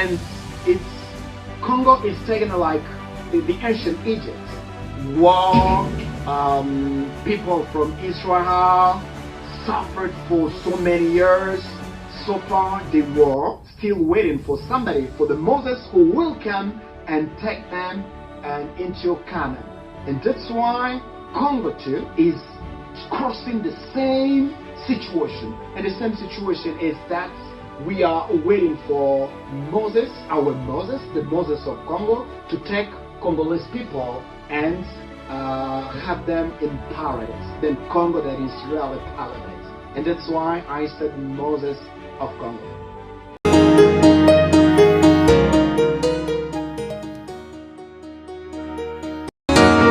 and it's Congo is taken like the ancient Egypt. War, people from Israel suffered for so many years. So far they were still waiting for somebody, for the Moses who will come and take them into Canaan. And that's why Congo too is crossing the same situation. And the same situation is that we are waiting for Moses, our Moses, the Moses of Congo, to take Congolese people and have them in paradise. Then Congo, that is really paradise. And that's why I said Moses of Congo.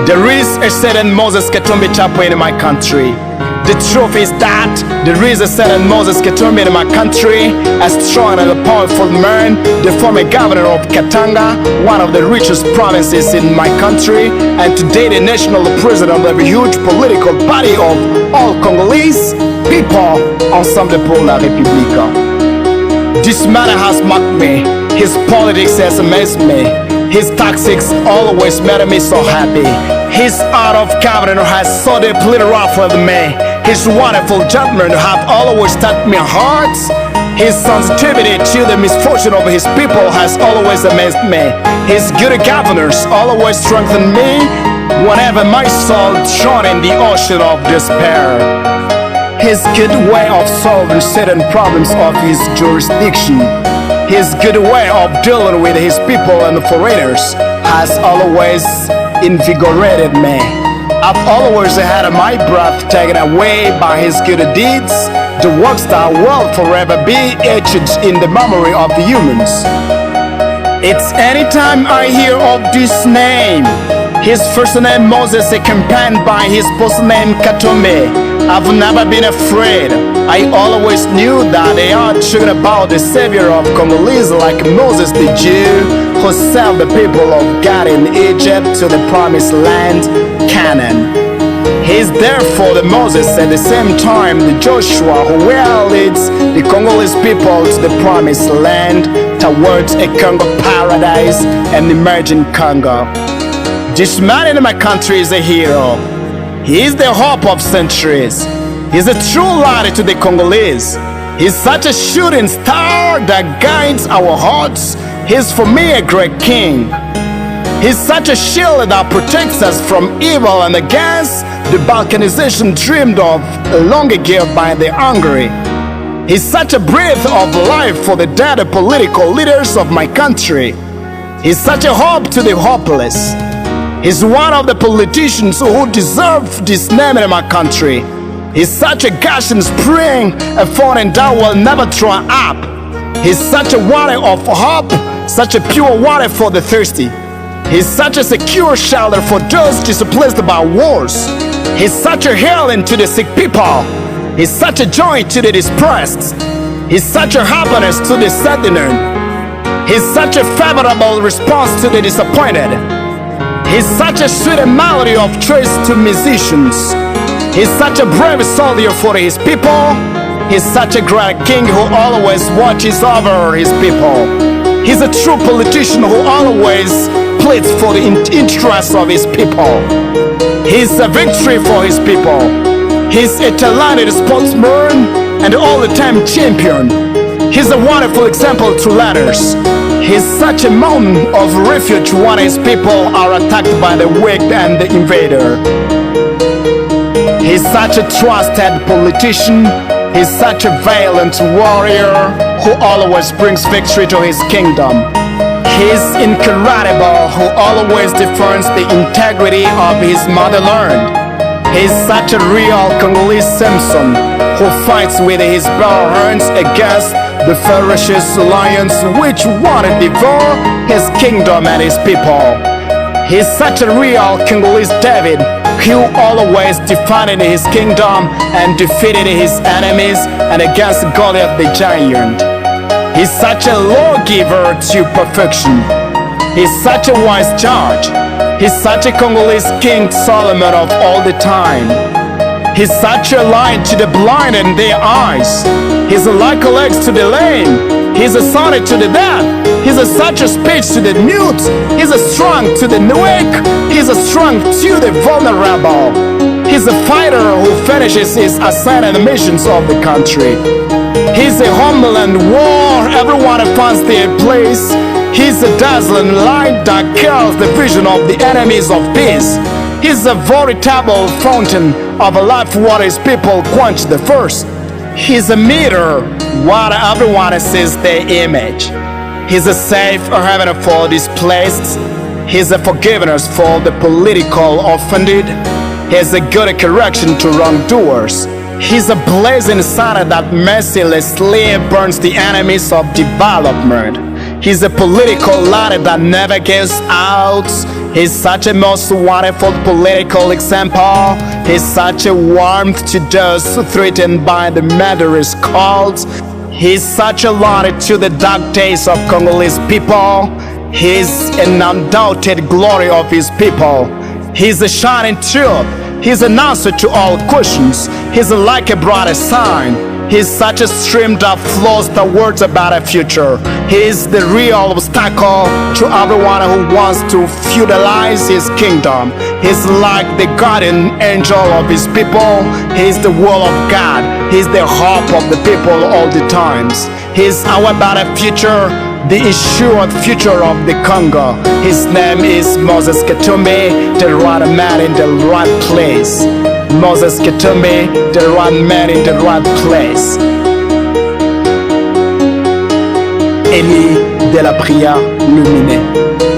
There is a certain Moses Katumbi Chapwe in my country. The truth is that there is a certain Moses Katumbi in my country, a strong and a powerful man, the former governor of Katanga, one of the richest provinces in my country, and today the national president of a huge political body of all Congolese people, Ensemble pour la République. This man has mocked me, his politics has amazed me, his tactics always made me so happy. His art of government has so deeply ruffled me. His wonderful judgment have always touched my heart. His sensitivity to the misfortune of his people has always amazed me. His good governors always strengthen me whenever my soul drowned in the ocean of despair. His good way of solving certain problems of his jurisdiction, his good way of dealing with his people and foreigners has always invigorated me. I've always had my breath taken away by his good deeds, the works that will forever be etched in the memory of humans. It's anytime I hear of this name, his first name Moses accompanied by his post name Katumbi, I've never been afraid. I always knew that they are talking about the savior of Congolese, like Moses the Jew, who saved the people of God in Egypt to the promised land, Canaan. He's therefore the Moses at the same time the Joshua who will leads the Congolese people to the promised land, towards a Congo paradise and emerging Congo. This man in my country is a hero. He is the hope of centuries. He's a true light to the Congolese. He's such a shooting star that guides our hearts. He's for me a great king. He's such a shield that protects us from evil and against the balkanization dreamed of long ago by the hungry. He's such a breath of life for the dead political leaders of my country. He's such a hope to the hopeless. He's one of the politicians who deserve this name in my country. He's such a gushing spring, a fountain that will never dry up. He's such a water of hope, such a pure water for the thirsty. He's such a secure shelter for those displaced by wars. He's such a healing to the sick people. He's such a joy to the depressed. He's such a happiness to the saddened. He's such a favorable response to the disappointed. He's such a sweet melody of choice to musicians. He's such a brave soldier for his people. He's such a great king who always watches over his people. He's a true politician who always pleads for the interests of his people. He's a victory for his people. He's a talented sportsman and all-the-time champion. He's a wonderful example to leaders. He's such a mountain of refuge when his people are attacked by the wicked and the invader. He's such a trusted politician. He's such a valiant warrior who always brings victory to his kingdom. He's incredible who always defends the integrity of his motherland. He's such a real Congolese Samson who fights with his bare hands against the ferocious lions which want to devour his kingdom and his people. He's such a real Congolese David who always defended his kingdom and defeated his enemies and against Goliath the giant. He's such a lawgiver to perfection. He's such a wise judge. He's such a Congolese King Solomon of all the time. He's such a light to the blind in their eyes. He's like a legs to the lame. He's a sonnet to the deaf. He's such a speech to the mute. He's a strong to the weak. He's a strong to the vulnerable. He's a fighter who finishes his assigned missions of the country. He's a homeland war. Everyone finds their place. He's a dazzling light that kills the vision of the enemies of peace. He's a veritable fountain of a life water his people quench the thirst. He's a mirror where everyone sees their image. He's a safe haven for displaced. He's a forgiveness for the political offended. He's a good correction to wrongdoers. He's a blazing sun that mercilessly burns the enemies of development. He's a political light that never gives out. He's such a most wonderful political example. He's such a warmth to those threatened by the murderous cult. He's such a light to the dark days of Congolese people. He's an undoubted glory of his people. He's a shining truth. He's an answer to all questions. He's like a bright sign. He's such a stream that flows towards a better future. He's the real obstacle to everyone who wants to feudalize his kingdom. He's like the guardian angel of his people. He's the will of God. He's the hope of the people all the times. He's our better future, the assured future of the Congo. His name is Moses Katumbi, the right man in the right place. Moses Katumbi, the right man in the right place. Elie de la prière luminée.